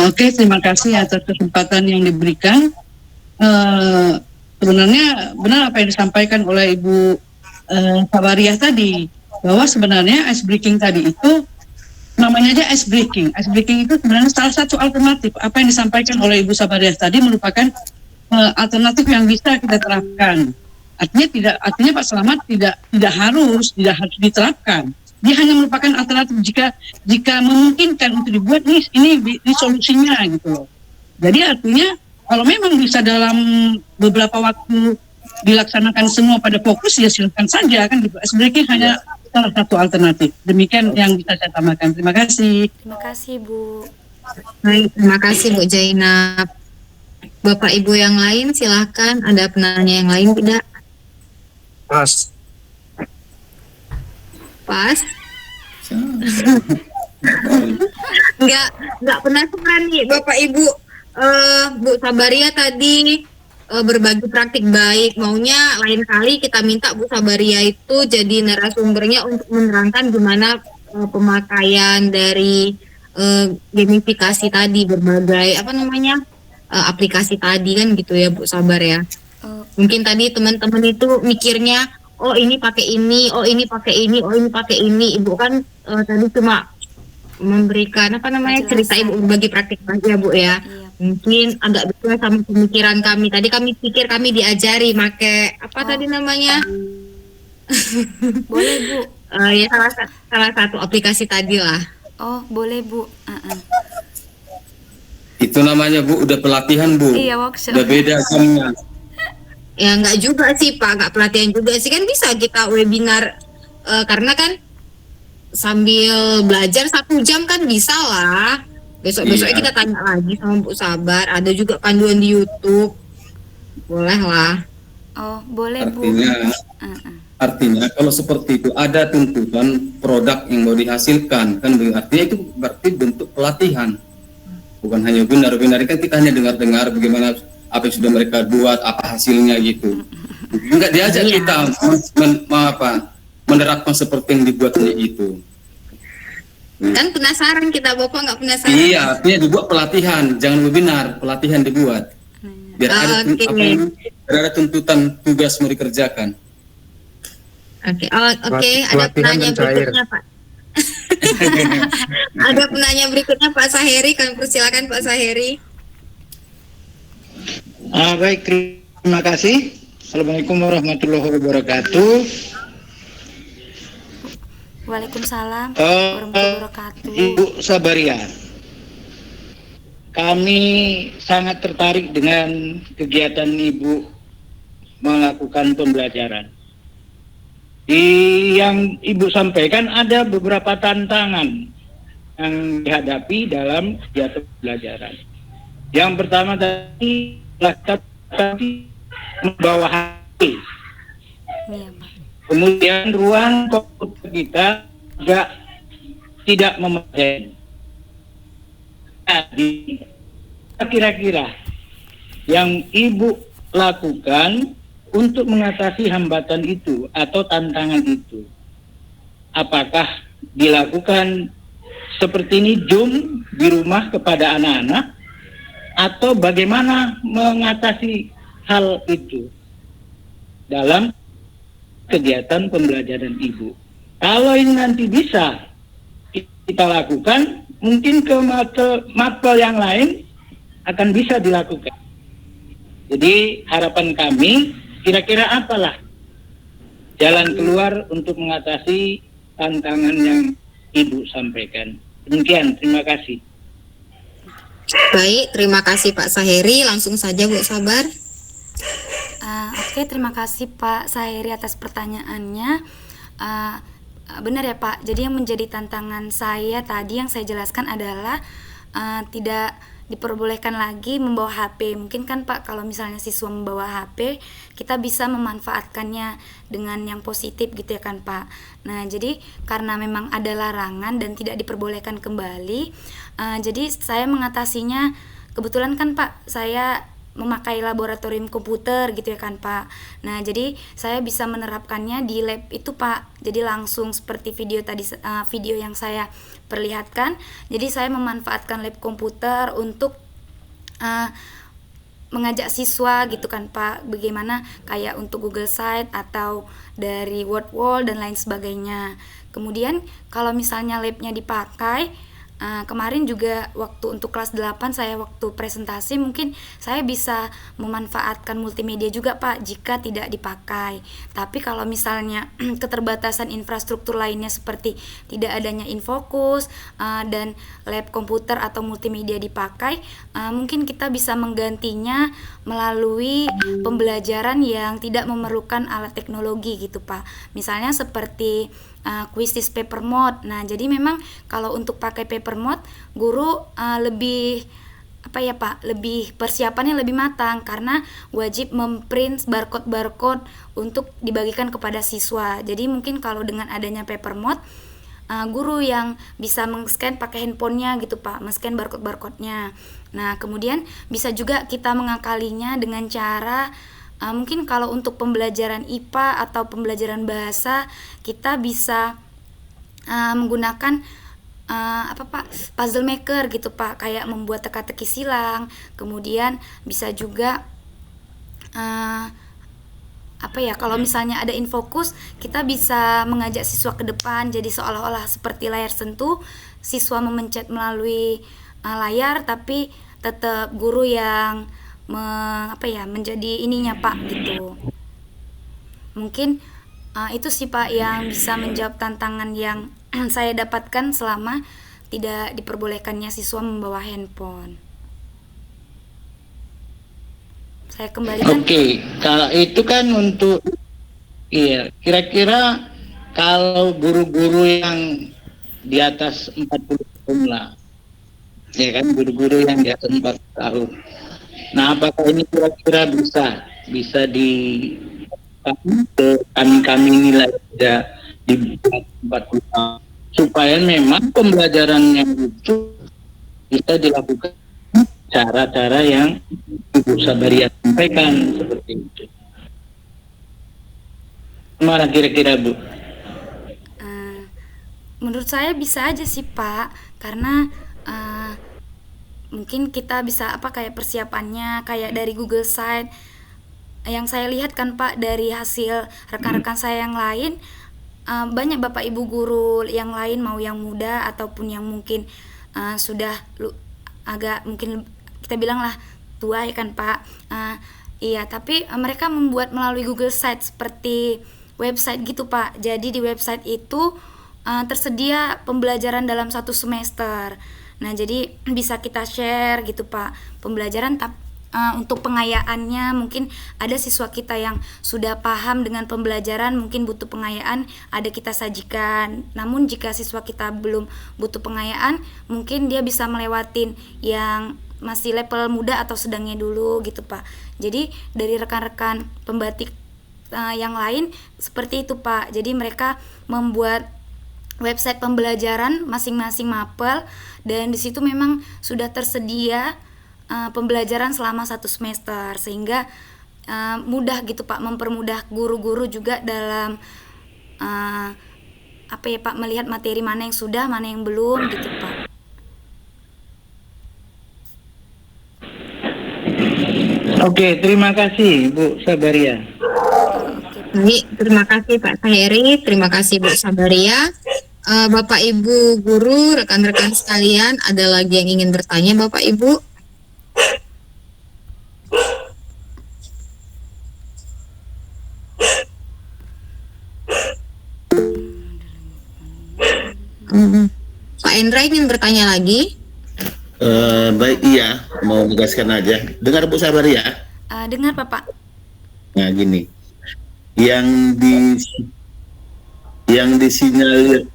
Oke, terima kasih atas kesempatan yang diberikan. Sebenarnya benar apa yang disampaikan oleh Ibu Sabariah tadi, bahwa sebenarnya ice breaking tadi itu namanya aja ice breaking. Ice breaking itu sebenarnya salah satu alternatif. Apa yang disampaikan oleh Ibu Sabariah tadi merupakan alternatif yang bisa kita terapkan. Artinya Pak Selamat tidak harus diterapkan. Dia hanya merupakan alternatif jika memungkinkan untuk dibuat, ini solusinya gitu loh. Jadi artinya kalau memang bisa dalam beberapa waktu dilaksanakan semua pada fokus, ya silakan saja kan gitu. Ice breaking hanya salah satu alternatif. Demikian yang bisa saya tambahkan. Terima kasih. Terima kasih Bu. Baik, terima kasih Bu Jainab. Bapak Ibu yang lain silahkan, ada penanya yang lain tidak? Pas. Pas? Nggak penasaran nih Bapak Ibu. Bu Sabaria tadi berbagi praktik baik, maunya lain kali kita minta Bu Sabaria itu jadi narasumbernya untuk menerangkan gimana pemakaian dari gamifikasi tadi, berbagai aplikasi tadi kan gitu ya Bu Sabar ya. Mungkin tadi teman-teman itu mikirnya, oh ini pakai ini, oh ini pakai ini, oh ini pakai ini. Ibu kan tadi cuma memberikan cerita Ibu berbagi praktik aja Bu ya. Iya. Mungkin agak beda sama pemikiran kami. Tadi kami pikir kami diajari make tadi namanya? Boleh Bu. Ya salah satu aplikasi tadi lah. Oh boleh Bu. Itu namanya Bu, udah pelatihan Bu. Iya, workshop. Udah beda jamnya. Ya nggak juga sih Pak, nggak pelatihan juga sih, kan bisa kita webinar karena kan sambil belajar 1 jam kan bisa lah. Besok-besoknya Iya. kita tanya lagi sama Bu Sabar, ada juga panduan di YouTube, boleh lah. Oh boleh Bu. Artinya kalau seperti itu ada tuntutan produk yang mau dihasilkan kan, artinya itu berarti bentuk pelatihan, bukan hanya benar-benar kan kita hanya dengar-dengar bagaimana apa yang sudah mereka buat, apa hasilnya gitu. Enggak diajak Iya. kita menerapkan seperti yang dibuatnya itu. Kan penasaran kita, Bapak nggak penasaran? Iya, artinya dibuat pelatihan, jangan webinar, pelatihan dibuat. Biar ada Oke. biar ada tuntutan tugas mau dikerjakan. Oke, ada Pelatihan penanya dan cair. berikutnya Pak. Ada penanya berikutnya Pak Saheri, kami persilakan Pak Saheri. Baik, terima kasih. Assalamualaikum warahmatullahi wabarakatuh. Waalaikumsalam warahmatullahi wabarakatuh. Ibu Sabaria, kami sangat tertarik dengan kegiatan Ibu melakukan pembelajaran. Yang Ibu sampaikan ada beberapa tantangan yang dihadapi dalam kegiatan pembelajaran. Yang pertama tadi membawa HP. Iya Pak. Kemudian ruang komputer kita juga tidak memadai. Jadi kira-kira yang Ibu lakukan untuk mengatasi hambatan itu atau tantangan itu, apakah dilakukan seperti ini Zoom di rumah kepada anak-anak, atau bagaimana mengatasi hal itu dalam kegiatan pembelajaran Ibu? Kalau ini nanti bisa kita lakukan, mungkin ke mapel yang lain akan bisa dilakukan. Jadi harapan kami, kira-kira apalah jalan keluar untuk mengatasi tantangan yang Ibu sampaikan. Demikian, terima kasih. Baik, terima kasih Pak Saheri. Langsung saja Bu Sabar. Oke, terima kasih Pak Saheri atas pertanyaannya. Benar ya Pak, jadi yang menjadi tantangan saya tadi yang saya jelaskan adalah tidak diperbolehkan lagi membawa HP. Mungkin kan Pak, kalau misalnya siswa membawa HP, kita bisa memanfaatkannya dengan yang positif gitu ya kan Pak. Nah, jadi karena memang ada larangan dan tidak diperbolehkan kembali, jadi saya mengatasinya, kebetulan kan Pak, saya memakai laboratorium komputer gitu ya kan Pak. Nah, jadi saya bisa menerapkannya di lab itu Pak. Jadi langsung seperti video tadi, video yang saya perlihatkan. Jadi saya memanfaatkan lab komputer untuk mengajak siswa gitu kan Pak, bagaimana kayak untuk Google Site atau dari Word Wall dan lain sebagainya. Kemudian kalau misalnya labnya dipakai, Kemarin juga waktu untuk kelas 8 saya waktu presentasi mungkin saya bisa memanfaatkan multimedia juga Pak jika tidak dipakai. Tapi kalau misalnya keterbatasan infrastruktur lainnya seperti tidak adanya infokus dan lab komputer atau multimedia dipakai, mungkin kita bisa menggantinya melalui pembelajaran yang tidak memerlukan alat teknologi gitu Pak. Misalnya seperti kuisis paper mode. Nah, jadi memang kalau untuk pakai paper mode, guru lebih lebih persiapannya lebih matang karena wajib memprint barcode untuk dibagikan kepada siswa. Jadi mungkin kalau dengan adanya paper mode, guru yang bisa men-scan pakai handphonenya gitu Pak, men-scan barcode-nya. Nah, kemudian bisa juga kita mengakalinya dengan cara mungkin kalau untuk pembelajaran IPA atau pembelajaran bahasa kita bisa menggunakan puzzle maker gitu Pak, kayak membuat teka-teki silang. Kemudian bisa juga kalau misalnya ada infokus, kita bisa mengajak siswa ke depan jadi seolah-olah seperti layar sentuh, siswa memencet melalui layar tapi tetap guru yang menjadi ininya Pak gitu. Mungkin itu sih Pak yang bisa menjawab tantangan yang saya dapatkan selama tidak diperbolehkannya siswa membawa handphone. Saya kembalikan. Oke, kalau itu kan untuk kira-kira kalau guru-guru yang di atas 40 tahun lah, ya kan, guru-guru yang di atas 40 tahun. Nah, apakah ini kira-kira bisa di kami nilai tidak di 40 tahun supaya memang pembelajarannya itu bisa dilakukan cara-cara yang Ibu Sabaria sampaikan seperti itu. Mana kira-kira Bu? Menurut saya bisa aja sih Pak, karena mungkin kita bisa kayak persiapannya kayak dari Google Site yang saya lihat kan Pak, dari hasil rekan-rekan saya yang lain, banyak Bapak Ibu guru yang lain, mau yang muda ataupun yang mungkin sudah agak mungkin kita bilang lah tua ya kan Pak, tapi mereka membuat melalui Google Site seperti website gitu Pak. Jadi di website itu tersedia pembelajaran dalam satu semester. Nah, jadi bisa kita share gitu Pak pembelajaran. Untuk pengayaannya mungkin ada siswa kita yang sudah paham dengan pembelajaran, mungkin butuh pengayaan, ada kita sajikan. Namun jika siswa kita belum butuh pengayaan, mungkin dia bisa melewatin yang masih level muda atau sedangnya dulu gitu Pak. Jadi dari rekan-rekan pembatik yang lain seperti itu Pak. Jadi mereka membuat website pembelajaran masing-masing mapel, dan di situ memang sudah tersedia pembelajaran selama satu semester, sehingga mudah gitu Pak, mempermudah guru-guru juga dalam Pak, melihat materi mana yang sudah, mana yang belum gitu Pak. Oke, terima kasih Bu Sabaria. Baik, terima kasih Pak Heri, terima kasih Bu Sabaria. Bapak Ibu guru, rekan-rekan sekalian, ada lagi yang ingin bertanya Bapak Ibu? Pak Endra ingin bertanya lagi? Baik, iya, mau menegaskan aja. Dengar Bu Sabaria? Dengar Bapak. Nah, gini, yang disinyalir,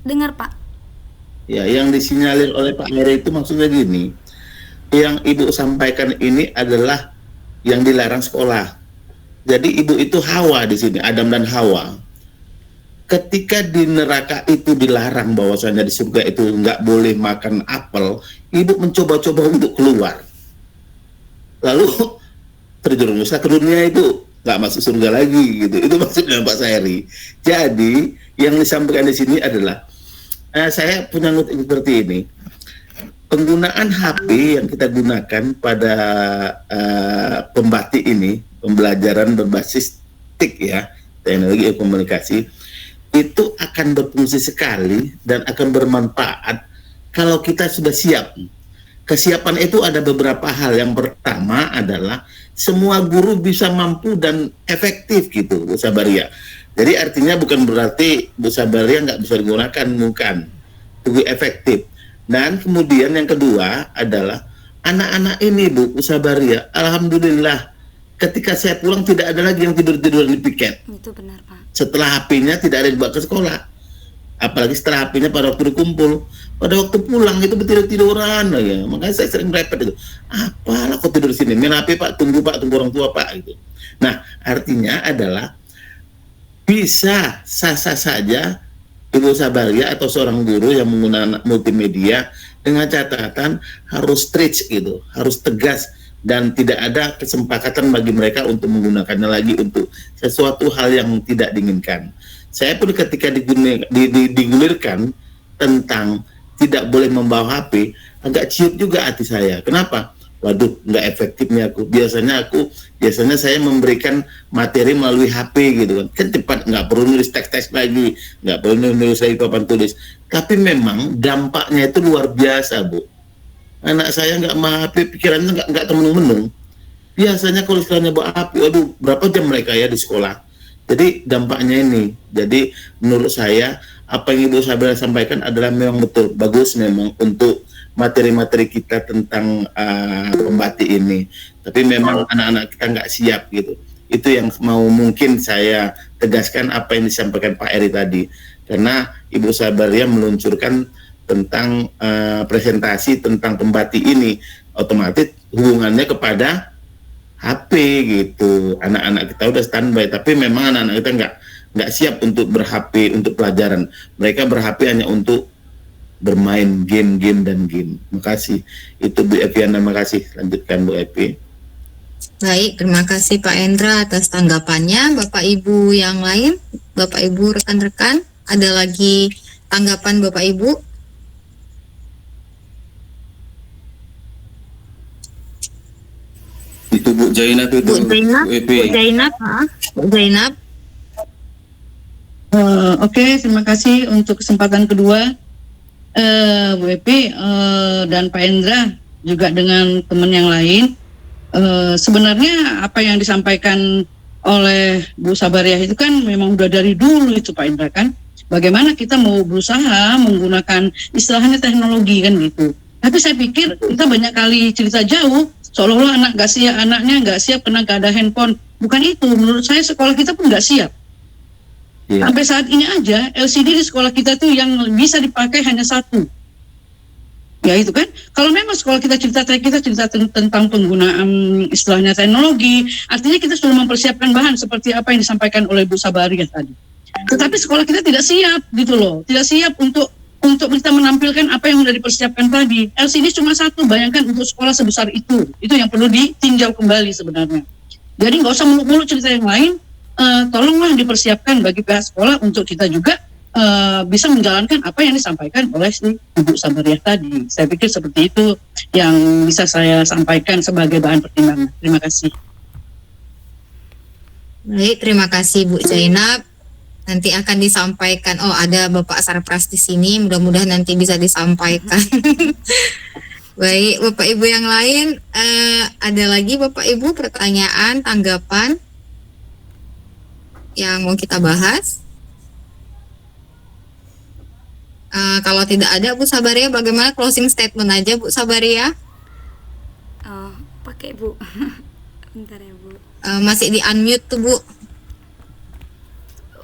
dengar Pak. Ya, yang disinyalir oleh Pak Heri itu maksudnya gini, yang Ibu sampaikan ini adalah yang dilarang sekolah. Jadi Ibu itu Hawa di sini, Adam dan Hawa. Ketika di neraka itu dilarang bahwasanya di surga itu nggak boleh makan apel, Ibu mencoba-coba untuk keluar. Lalu terjerumuslah ke dunia itu, nggak masuk surga lagi gitu. Itu maksudnya Pak Heri. Jadi yang disampaikan di sini adalah saya punya ngutip seperti ini. Penggunaan HP yang kita gunakan pada pembatik ini, pembelajaran berbasis TIK ya, teknologi komunikasi, itu akan berfungsi sekali dan akan bermanfaat kalau kita sudah siap. Kesiapan itu ada beberapa hal. Yang pertama adalah semua guru bisa mampu dan efektif gitu, Bu Sabaria. Jadi artinya bukan berarti Bu Sabaria nggak bisa digunakan, bukan. Itu efektif. Dan kemudian yang kedua adalah anak-anak ini, Bu Sabaria, alhamdulillah ketika saya pulang tidak ada lagi yang tidur-tidur di piket. Itu benar, Pak. Setelah HP-nya tidak ada dibawa ke sekolah. Apalagi setelah HP-nya pada waktu dikumpul. Pada waktu pulang itu tidur-tiduran ya. Makanya saya sering repot itu. Apalah kok tidur di sini? Main HP Pak, tunggu orang tua Pak gitu. Nah, artinya adalah bisa sah-sah saja Ibu Sabaria atau seorang guru yang menggunakan multimedia dengan catatan harus strict gitu, harus tegas dan tidak ada kesepakatan bagi mereka untuk menggunakannya lagi untuk sesuatu hal yang tidak diinginkan. Saya pun ketika digulirkan tentang tidak boleh membawa HP, agak ciut juga hati saya. Kenapa? Waduh, nggak efektifnya aku. Biasanya saya memberikan materi melalui HP gitu kan cepat, nggak perlu nulis teks-teks lagi, nggak perlu nulis lagi papan tulis. Tapi memang dampaknya itu luar biasa, Bu. Anak saya nggak mau HP, pikirannya nggak temenung-menung. Biasanya kalau istilahnya bawa HP, waduh, berapa jam mereka ya di sekolah. Jadi dampaknya ini. Jadi menurut saya apa yang Ibu Sabaria sampaikan adalah memang betul bagus memang untuk materi-materi kita tentang pembatik ini. Tapi memang anak-anak kita nggak siap gitu. Itu yang mau mungkin saya tegaskan apa yang disampaikan Pak Eri tadi. Karena Ibu Sabaria meluncurkan tentang presentasi tentang pembatik ini, otomatis hubungannya kepada HP gitu. Anak-anak kita udah standby, tapi memang anak-anak kita nggak siap untuk ber-HP untuk pelajaran. Mereka ber-HP hanya untuk bermain game dan game. Makasih. Itu Bu Evi, terima kasih. Lanjutkan Bu Evi. Baik, terima kasih Pak Endra atas tanggapannya. Bapak Ibu yang lain, Bapak Ibu rekan-rekan, ada lagi tanggapan Bapak Ibu? Itu Bu Jainab itu. Bu Zainab, Bu Epi. Bu Zainab, Bu Zainab. Oke, terima kasih untuk kesempatan kedua, Bu Epi dan Pak Endra juga dengan teman yang lain. Sebenarnya apa yang disampaikan oleh Bu Sabaria itu kan memang udah dari dulu itu Pak Endra kan. Bagaimana kita mau berusaha menggunakan istilahnya teknologi kan gitu. Tapi saya pikir kita banyak kali cerita jauh, seolah-olah anaknya nggak siap karena nggak ada handphone. Bukan itu, menurut saya sekolah kita pun nggak siap. Yeah. Sampai saat ini aja LCD di sekolah kita tuh yang bisa dipakai hanya satu. Ya itu kan, kalau memang sekolah kita cerita tentang penggunaan istilahnya teknologi, artinya kita sudah mempersiapkan bahan seperti apa yang disampaikan oleh Bu Sabaria tadi. Tetapi sekolah kita tidak siap gitu loh, tidak siap untuk kita menampilkan apa yang sudah dipersiapkan tadi. LCD cuma satu, bayangkan untuk sekolah sebesar itu yang perlu ditinjau kembali sebenarnya. Jadi nggak usah muluk-muluk cerita yang lain, tolonglah dipersiapkan bagi pihak sekolah untuk kita juga bisa menjalankan apa yang disampaikan oleh si Ibu Sabaria tadi. Saya pikir seperti itu yang bisa saya sampaikan sebagai bahan pertimbangan. Terima kasih. Baik, terima kasih Bu Zainab. Nanti akan disampaikan. Oh, ada Bapak Sarpras di sini. Mudah-mudahan nanti bisa disampaikan. Baik, Bapak Ibu yang lain, ada lagi Bapak Ibu pertanyaan, tanggapan yang mau kita bahas? Kalau tidak ada, Bu Sabaria, bagaimana closing statement aja Bu Sabaria? Oh, pakai Bu. Bentar ya Bu. Masih di unmute tuh Bu.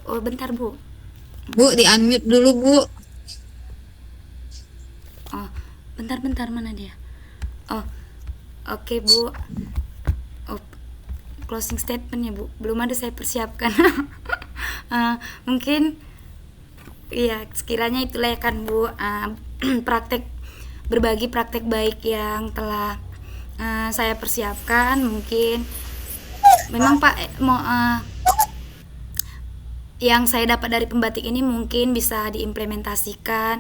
Oh, bentar Bu. Bu, di unmute dulu Bu. Oh, bentar mana dia? Oh, oke Bu. Oh, closing statement ya Bu. Belum ada saya persiapkan. Mungkin iya, sekiranya itulah ya kan Bu, berbagi praktek baik yang telah saya persiapkan. Mungkin memang Pak yang saya dapat dari pembatik ini mungkin bisa diimplementasikan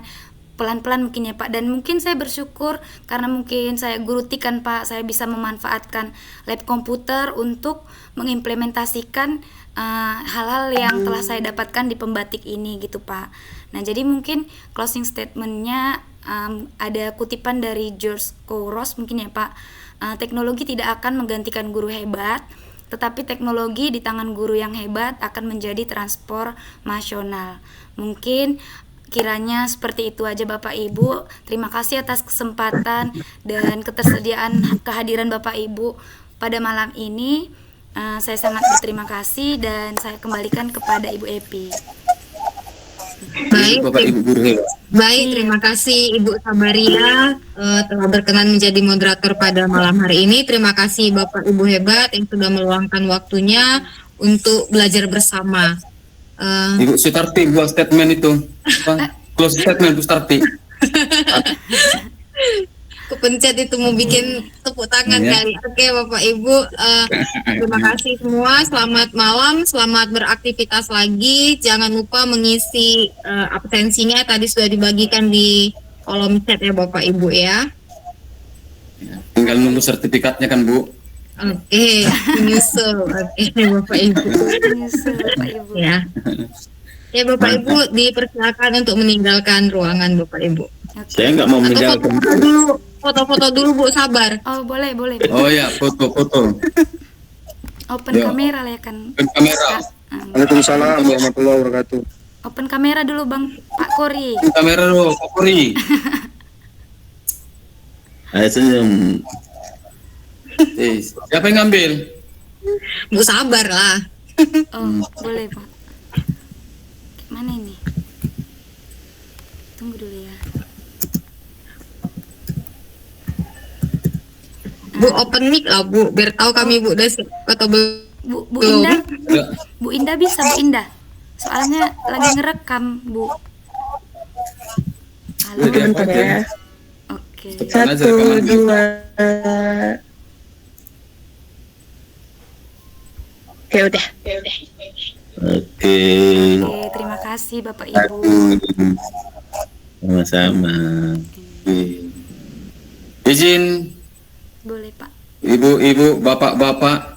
pelan-pelan mungkin ya Pak, dan mungkin saya bersyukur karena mungkin saya guru TIK kan Pak, saya bisa memanfaatkan lab komputer untuk mengimplementasikan hal-hal yang telah saya dapatkan di pembatik ini gitu Pak. Nah jadi mungkin closing statementnya ada kutipan dari George Couros mungkin ya Pak. Teknologi tidak akan menggantikan guru hebat, tetapi teknologi di tangan guru yang hebat akan menjadi transformasional. Mungkin kiranya seperti itu aja Bapak Ibu. Terima kasih atas kesempatan dan ketersediaan kehadiran Bapak Ibu pada malam ini. Saya sangat berterima kasih dan saya kembalikan kepada Ibu Epi. Baik, Bapak Ibu guru hebat. baik, terima kasih Ibu Sabaria telah berkenan menjadi moderator pada malam hari ini. Terima kasih Bapak Ibu hebat yang sudah meluangkan waktunya untuk belajar bersama. Ibu Sutarti buat statement itu. Close statement Bu Sutarti. Kepencet itu mau bikin tepuk tangan Iya. kali. Oke Bapak Ibu, terima kasih semua. Selamat malam, selamat beraktivitas lagi. Jangan lupa mengisi absensinya. Tadi sudah dibagikan di kolom chat ya Bapak Ibu ya. Tinggal nunggu sertifikatnya kan Bu. Oke, menyusul. Oke Bapak Ibu. Menyusul, Bapak Ibu. Ya. Ya Bapak Ibu dipersilakan untuk meninggalkan ruangan Bapak Ibu. Oke. Saya nggak mau Atau meninggalkan. foto-foto dulu Bu, sabar. Oh boleh. Oh ya, foto-foto. Open Ya. kamera lah ya kan. Open kamera. Waalaikumsalam warahmatullahi wabarakatuh. Open kamera dulu Bang Pak Kori. Kamera dulu, Kapolri. Saya senyum. Siapa yang ngambil? Bu sabar lah. Oh boleh Pak. Mana ini? Tunggu dulu ya. Bu open mic lah Bu, biar tahu kami Bu udah siap atau belum. Bu Indah. Bu Indah bisa Bu Indah. Soalnya lagi ngerekam Bu. Halo. Bentar ya. Oke. Satu, dua. Ya udah. Oke. Oke, terima kasih Bapak Ibu. Sama-sama. Izin Boleh Pak. ibu-ibu, bapak-bapak